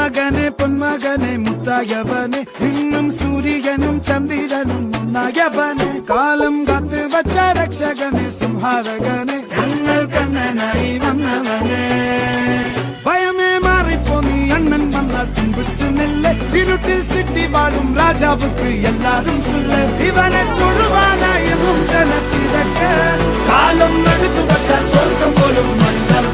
മകനെ പൊന്മകനെ മുത്തായവനെ ഇന്നും സൂര്യനും ചന്ദ്രനും ഒന്നായവനെ കാലം കാത്ത് വച്ച രക്ഷകനെ സംഹാരകനെ ഞങ്ങൾ കണ്ണനായി വന്നവനെ ഭയമേ മാറിപ്പോ നീ അണ്ണൻ വന്നാൽ തുമ്പിട്ടു നെല്ല് ഇരുട്ടിൽ സിറ്റി വാഴും രാജാവുക്ക് എല്ലാരും സുല്ല് ഇവനെ തൊഴുവാനായി എന്നും ജനത്തിരക്ക് കാലം എടുത്തു വച്ചാൽ സ്വർഗം പോലും മണ്ണൽ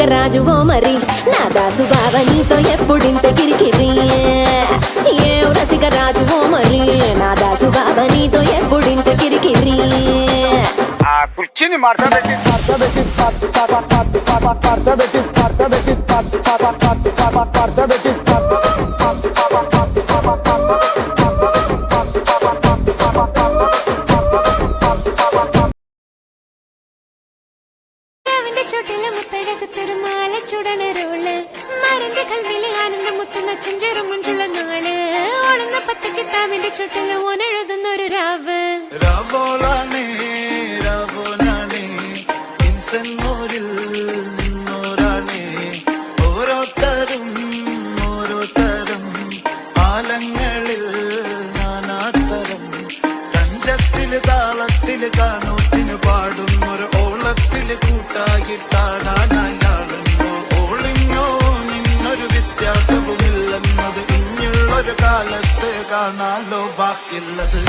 വീട് రాజువో మరి నా దాసు బావ నీతో ఎప్పుడింత కిరికిరి ఏ రసిక రాజువో మరి నా దాసు బావ నీతో ఎప్పుడింత కిరికిరి ఆ కుర్చీని మార్చబెట్టి ജോറായിട്ടാടാനാളുണ്ടോ ഓളിഞ്ഞോ നിന്നൊരു വ്യത്യാസവുമില്ലെന്നത് ഇനിയുള്ളൊരു കാലത്ത് കാണാലോ ബാക്കിയുള്ളത്